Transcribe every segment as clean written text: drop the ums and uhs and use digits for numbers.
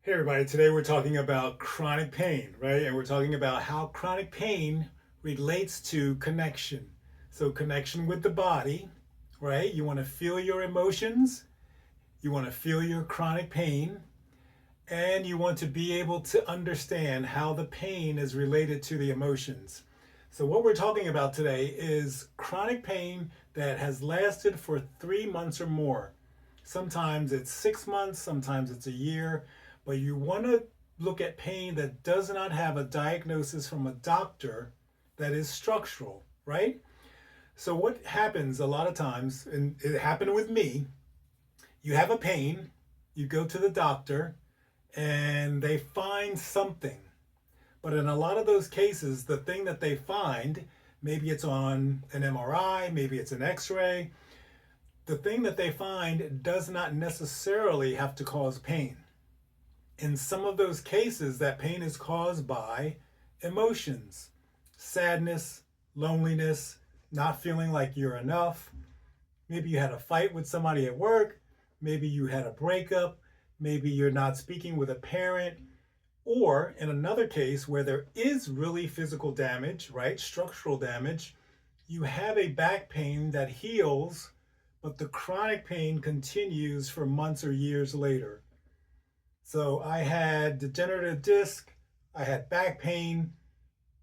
Hey everybody, today we're talking about chronic pain, right? And we're talking about how chronic pain relates to connection. So, connection with the body, right? You want to feel your emotions, you want to feel your chronic pain, and you want to be able to understand how the pain is related to the emotions. So, what we're talking about today is chronic pain that has lasted for 3 months or more. Sometimes it's 6 months, sometimes it's a year, but you want to look at pain that does not have a diagnosis from a doctor that is structural, right? So, what happens a lot of times, and it happened with me, you have a pain, you go to the doctor, and they find something. But in a lot of those cases, the thing that they find, maybe it's on an MRI, maybe it's an x ray, the thing that they find does not necessarily have to cause pain. In some of those cases, that pain is caused by emotions, sadness, loneliness, not feeling like you're enough. Maybe you had a fight with somebody at work. Maybe you had a breakup. Maybe you're not speaking with a parent. Or in another case where there is really physical damage, right? Structural damage, you have a back pain that heals, but the chronic pain continues for months or years later. So I had degenerative disc, I had back pain.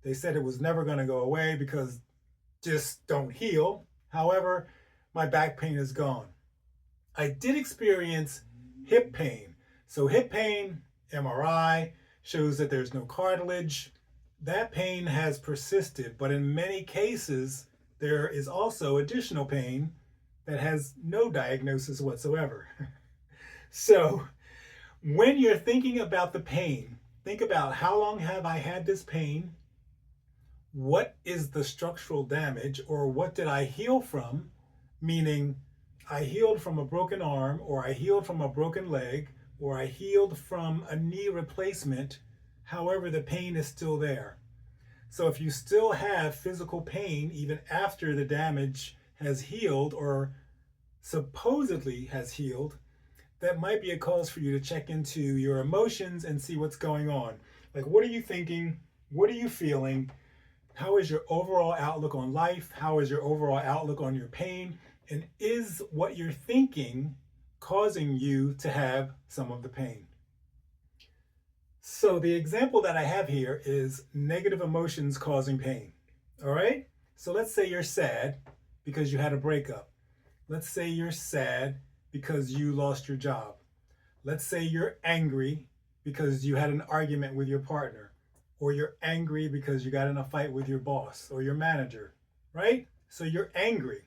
They said it was never going to go away because discs don't heal. However, my back pain is gone. I did experience hip pain. So hip pain, MRI, shows that there's no cartilage. That pain has persisted, but in many cases, there is also additional pain that has no diagnosis whatsoever. So when you're thinking about the pain, think about how long have I had this pain? What is the structural damage, or what did I heal from? Meaning, I healed from a broken arm, or I healed from a broken leg, or I healed from a knee replacement. However, the pain is still there. So if you still have physical pain even after the damage has healed or supposedly has healed, that might be a cause for you to check into your emotions and see what's going on. Like, what are you thinking? What are you feeling? How is your overall outlook on life? How is your overall outlook on your pain? And is what you're thinking causing you to have some of the pain? So the example that I have here is negative emotions causing pain. All right? So let's say you're sad because you had a breakup. Let's say you're sad because you lost your job. Let's say you're angry because you had an argument with your partner, or you're angry because you got in a fight with your boss or your manager, right? So you're angry.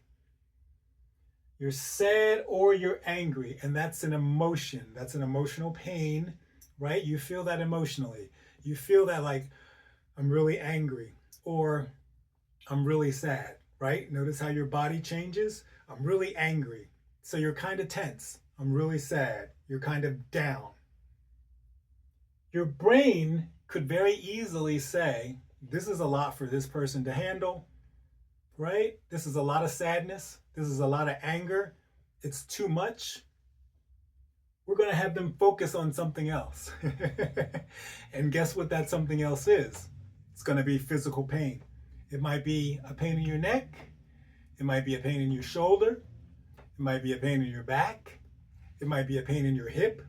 You're sad or you're angry, and that's an emotion. That's an emotional pain, right? You feel that emotionally. You feel that, like, I'm really angry, or I'm really sad, right? Notice how your body changes. I'm really angry. So you're kind of tense. I'm really sad. You're kind of down. Your brain could very easily say, this is a lot for this person to handle, right? This is a lot of sadness. This is a lot of anger. It's too much. We're going to have them focus on something else. And guess what that something else is? It's going to be physical pain. It might be a pain in your neck. It might be a pain in your shoulder. It might be a pain in your back. It might be a pain in your hip.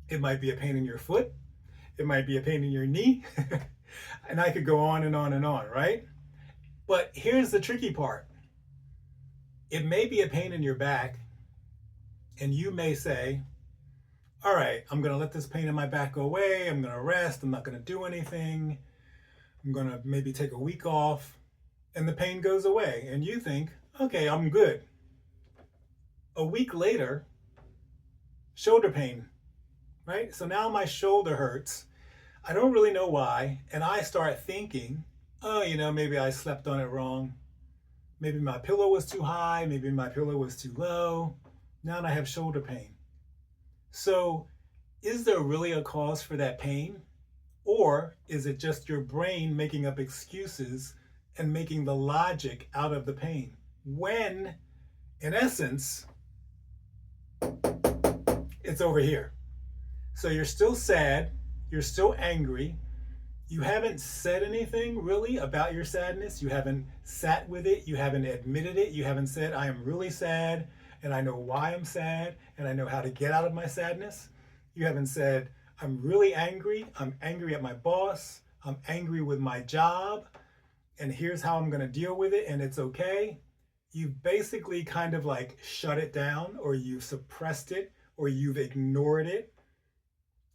It might be a pain in your foot. It might be a pain in your knee. And I could go on and on and on, right? But here's the tricky part. It may be a pain in your back, and you may say, all right, I'm going to let this pain in my back go away. I'm going to rest. I'm not going to do anything. I'm going to maybe take a week off, and the pain goes away. And you think, okay, I'm good. A week later, shoulder pain, right? So now my shoulder hurts. I don't really know why. And I start thinking, oh, maybe I slept on it wrong. Maybe my pillow was too high. Maybe my pillow was too low. Now I have shoulder pain. So is there really a cause for that pain? Or is it just your brain making up excuses and making the logic out of the pain? When, in essence, it's over here. So you're still sad, you're still angry, you haven't said anything really about your sadness. You haven't sat with it. You haven't admitted it. You haven't said, I am really sad and I know why I'm sad and I know how to get out of my sadness. You haven't said, I'm really angry. I'm angry at my boss. I'm angry with my job. And here's how I'm going to deal with it. And it's okay. You've basically kind of like shut it down, or you've suppressed it, or you've ignored it.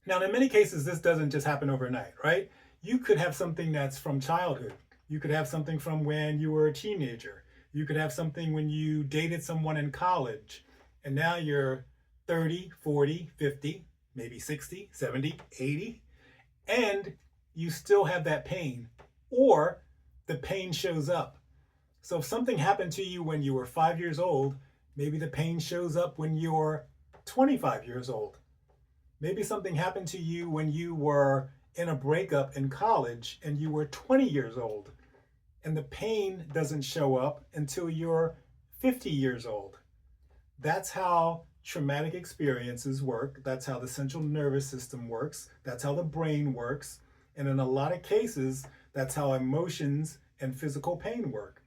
Now, in many cases, this doesn't just happen overnight, right? You could have something that's from childhood. You could have something from when you were a teenager. You could have something when you dated someone in college. And now you're 30, 40, 50, maybe 60, 70, 80. And you still have that pain. Or the pain shows up. So if something happened to you when you were 5 years old, maybe the pain shows up when you're 25 years old. Maybe something happened to you when you were in a breakup in college and you were 20 years old, and the pain doesn't show up until you're 50 years old. That's how traumatic experiences work. That's how the central nervous system works. That's how the brain works. And in a lot of cases, that's how emotions and physical pain work.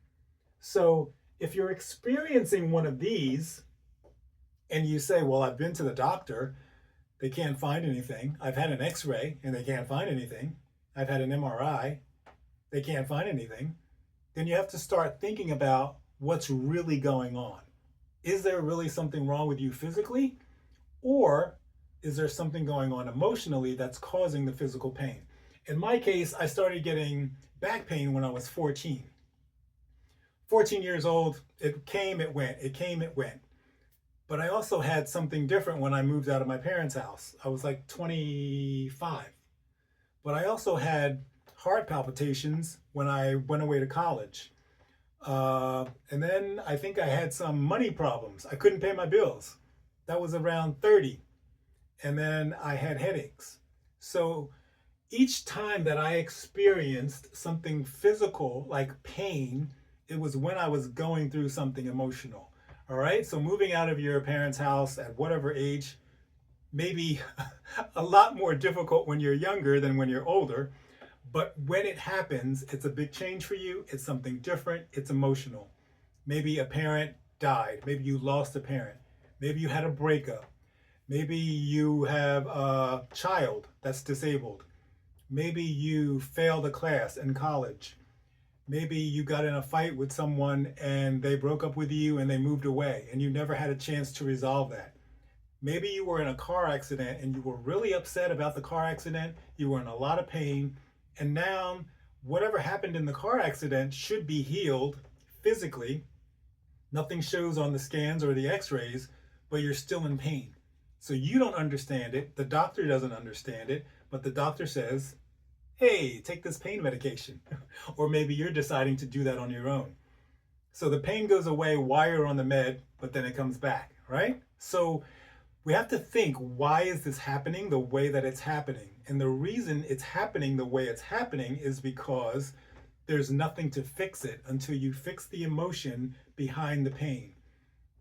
So if you're experiencing one of these and you say, well, I've been to the doctor, they can't find anything. I've had an x-ray and they can't find anything. I've had an MRI, they can't find anything. Then you have to start thinking about what's really going on. Is there really something wrong with you physically? Or is there something going on emotionally that's causing the physical pain? In my case, I started getting back pain when I was 14. 14 years old, it came, it went, it came, it went. But I also had something different when I moved out of my parents' house. I was like 25. But I also had heart palpitations when I went away to college. And then I think I had some money problems. I couldn't pay my bills. That was around 30. And then I had headaches. So each time that I experienced something physical like pain, it was when I was going through something emotional. All right, so moving out of your parents' house at whatever age may be a lot more difficult when you're younger than when you're older. But when it happens, it's a big change for you. It's something different. It's emotional. Maybe a parent died. Maybe you lost a parent. Maybe you had a breakup. Maybe you have a child that's disabled. Maybe you failed a class in college. Maybe you got in a fight with someone and they broke up with you and they moved away and you never had a chance to resolve that. Maybe you were in a car accident and you were really upset about the car accident. You were in a lot of pain. And now whatever happened in the car accident should be healed physically. Nothing shows on the scans or the x-rays, but you're still in pain. So you don't understand it. The doctor doesn't understand it, but the doctor says, hey, take this pain medication. Or maybe you're deciding to do that on your own. So the pain goes away while you're on the med, but then it comes back, right? So we have to think, why is this happening the way that it's happening? And the reason it's happening the way it's happening is because there's nothing to fix it until you fix the emotion behind the pain.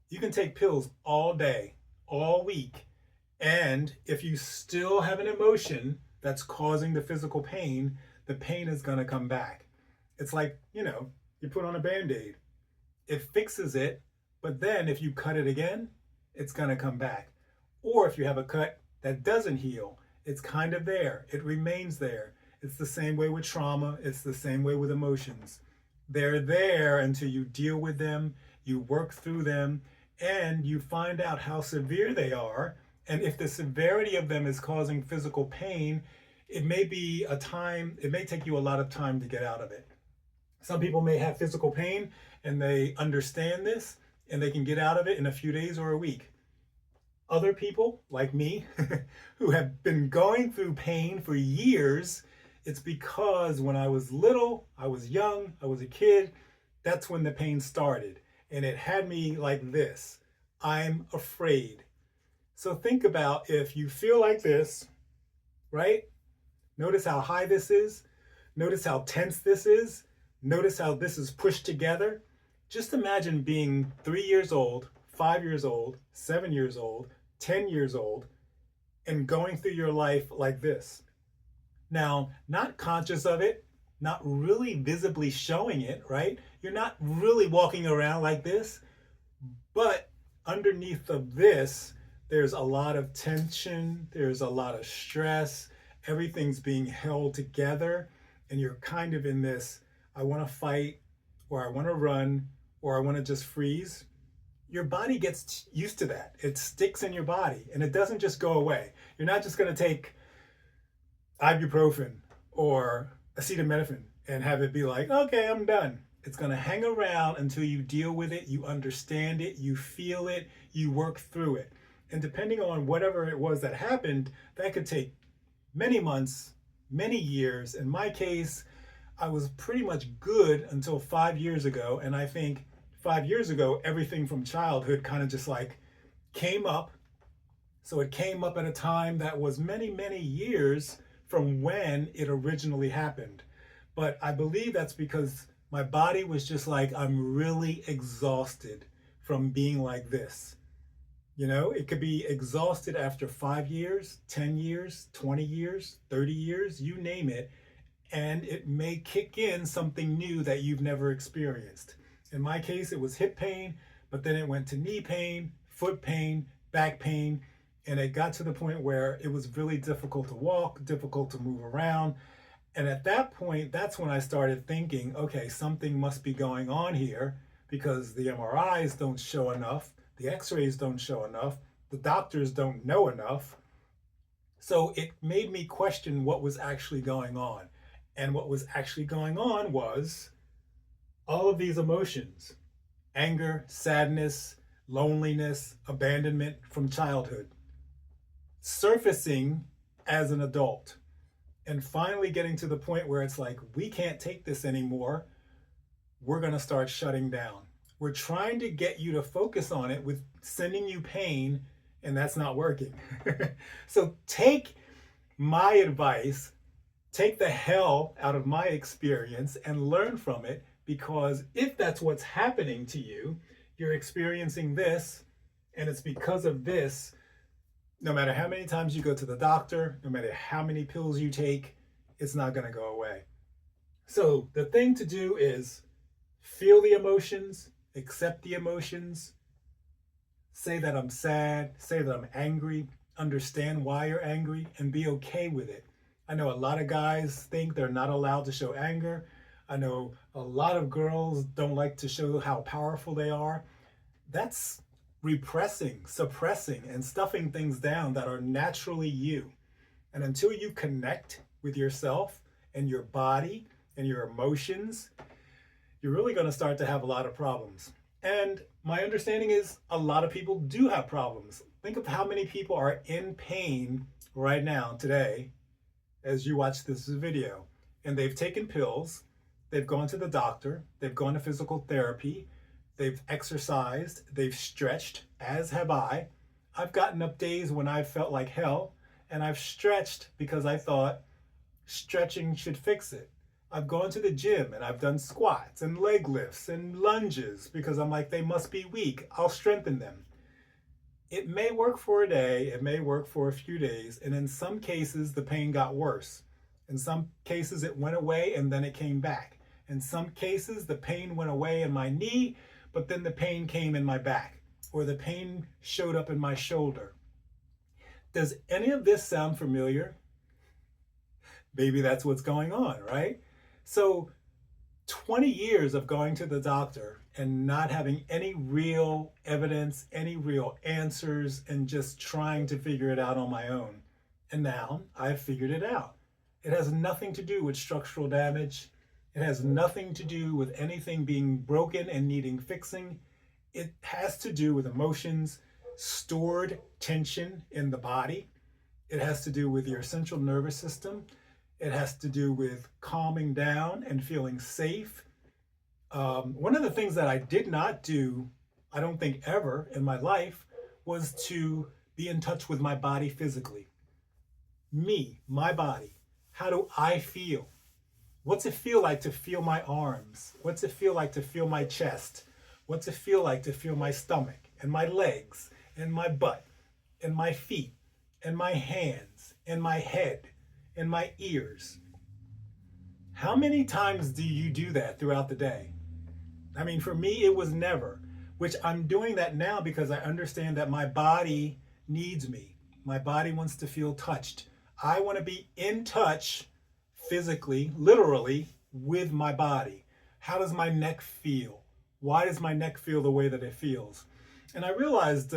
You can take pills all day, all week, and if you still have an emotion that's causing the physical pain, the pain is going to come back. It's like, you put on a Band-Aid. It fixes it, but then if you cut it again, it's going to come back. Or if you have a cut that doesn't heal, it's kind of there. It remains there. It's the same way with trauma. It's the same way with emotions. They're there until you deal with them, you work through them, and you find out how severe they are. And if the severity of them is causing physical pain, it may take you a lot of time to get out of it. Some people may have physical pain and they understand this and they can get out of it in a few days or a week. Other people, like me, who have been going through pain for years, it's because when I was little, I was young, I was a kid, that's when the pain started. And it had me like this. I'm afraid. So think about if you feel like this, right? Notice how high this is. Notice how tense this is. Notice how this is pushed together. Just imagine being 3 years old, 5 years old, 7 years old, 10 years old, and going through your life like this. Now, not conscious of it, not really visibly showing it, right? You're not really walking around like this, but underneath of this, there's a lot of tension, there's a lot of stress, everything's being held together, and you're kind of in this I want to fight, or I want to run, or I want to just freeze. Your body gets used to that. It sticks in your body and it doesn't just go away. You're not just going to take ibuprofen or acetaminophen and have it be like, okay, I'm done. It's going to hang around until you deal with it, you understand it, you feel it, you work through it. And depending on whatever it was that happened, that could take many months, many years. In my case, I was pretty much good until 5 years ago. And I think 5 years ago, everything from childhood kind of just like came up. So it came up at a time that was many, many years from when it originally happened. But I believe that's because my body was just like, I'm really exhausted from being like this. You know, it could be exhausted after 5 years, 10 years, 20 years, 30 years, you name it. And it may kick in something new that you've never experienced. In my case, it was hip pain, but then it went to knee pain, foot pain, back pain. And it got to the point where it was really difficult to walk, difficult to move around. And at that point, that's when I started thinking, okay, something must be going on here because the MRIs don't show enough, the x-rays don't show enough, the doctors don't know enough. So it made me question what was actually going on. And what was actually going on was all of these emotions: anger, sadness, loneliness, abandonment from childhood, surfacing as an adult, and finally getting to the point where it's like, we can't take this anymore. We're going to start shutting down. We're trying to get you to focus on it with sending you pain, and that's not working. So take my advice, take the hell out of my experience and learn from it, because if that's what's happening to you, you're experiencing this, and it's because of this. No matter how many times you go to the doctor, no matter how many pills you take, it's not going to go away. So the thing to do is feel the emotions, accept the emotions, say that I'm sad, say that I'm angry, understand why you're angry, and be okay with it. I know a lot of guys think they're not allowed to show anger. I know a lot of girls don't like to show how powerful they are. That's repressing, suppressing, and stuffing things down that are naturally you. And until you connect with yourself and your body and your emotions, you're really going to start to have a lot of problems. And my understanding is a lot of people do have problems. Think of how many people are in pain right now today as you watch this video. And they've taken pills, they've gone to the doctor, they've gone to physical therapy, they've exercised, they've stretched, as have I. I've gotten up days when I felt like hell, and I've stretched because I thought stretching should fix it. I've gone to the gym and I've done squats and leg lifts and lunges because I'm like, they must be weak, I'll strengthen them. It may work for a day, it may work for a few days, and in some cases the pain got worse. In some cases it went away and then it came back. In some cases the pain went away in my knee, but then the pain came in my back, or the pain showed up in my shoulder. Does any of this sound familiar? Maybe that's what's going on, right? So 20 years of going to the doctor and not having any real evidence, any real answers, and just trying to figure it out on my own. And now I've figured it out. It has nothing to do with structural damage. It has nothing to do with anything being broken and needing fixing. It has to do with emotions, stored tension in the body. It has to do with your central nervous system. It has to do with calming down and feeling safe. One of the things that I did not do, I don't think ever in my life, was to be in touch with my body physically. Me, my body. How do I feel? What's it feel like to feel my arms? What's it feel like to feel my chest? What's it feel like to feel my stomach and my legs and my butt and my feet and my hands and my head and my ears. How many times do you do that throughout the day? I mean, for me, it was never, which I'm doing that now because I understand that my body needs me. My body wants to feel touched. I want to be in touch physically, literally, with my body. How does my neck feel? Why does my neck feel the way that it feels? And I realized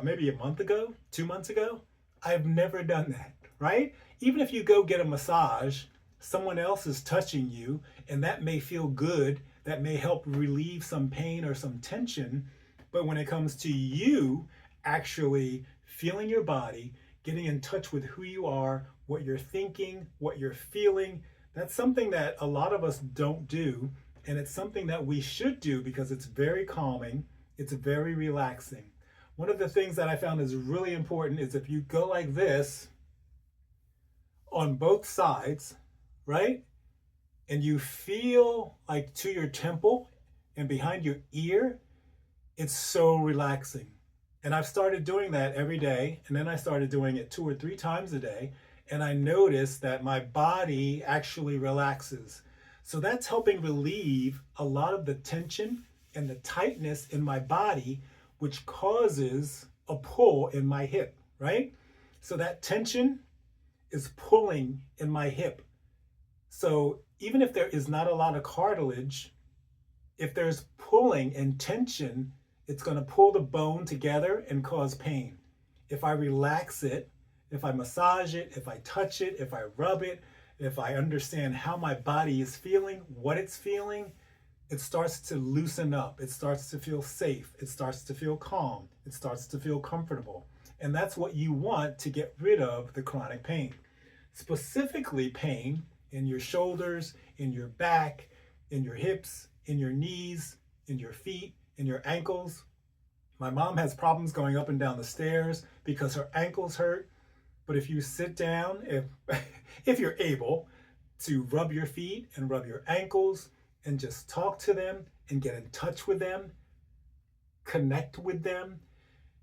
maybe a month ago, 2 months ago, I've never done that, right? Even if you go get a massage, someone else is touching you, and that may feel good. That may help relieve some pain or some tension. But when it comes to you actually feeling your body, getting in touch with who you are, what you're thinking, what you're feeling, that's something that a lot of us don't do. And it's something that we should do because it's very calming. It's very relaxing. One of the things that I found is really important is if you go like this on both sides, right? And you feel like to your temple and behind your ear, it's so relaxing. And I've started doing that every day. And then I started doing it 2 or 3 times a day. And I noticed that my body actually relaxes. So that's helping relieve a lot of the tension and the tightness in my body, which causes a pull in my hip, right? So that tension is pulling in my hip. So even if there is not a lot of cartilage, if there's pulling and tension, it's going to pull the bone together and cause pain. If I relax it, if I massage it, if I touch it, if I rub it, if I understand how my body is feeling, what it's feeling, it starts to loosen up. It starts to feel safe. It starts to feel calm. It starts to feel comfortable. And that's what you want to get rid of the chronic pain. Specifically pain in your shoulders, in your back, in your hips, in your knees, in your feet, in your ankles. My mom has problems going up and down the stairs because her ankles hurt. But if you sit down, if you're able to rub your feet and rub your ankles and just talk to them and get in touch with them, connect with them,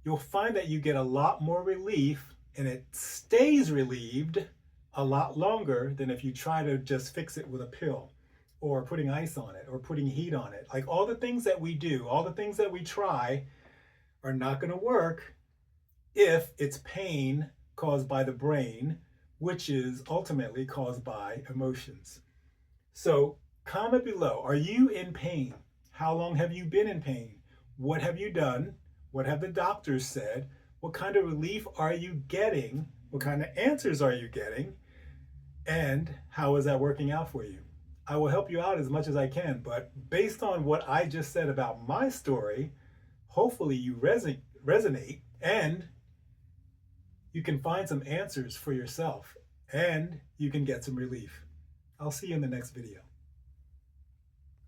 you'll find that you get a lot more relief and it stays relieved a lot longer than if you try to just fix it with a pill or putting ice on it or putting heat on it. Like all the things that we do, all the things that we try are not going to work if it's pain caused by the brain, which is ultimately caused by emotions. So comment below, are you in pain? How long have you been in pain? What have you done? What have the doctors said? What kind of relief are you getting? What kind of answers are you getting? And how is that working out for you? I will help you out as much as I can, but based on what I just said about my story, hopefully you resonate and you can find some answers for yourself and you can get some relief. I'll see you in the next video.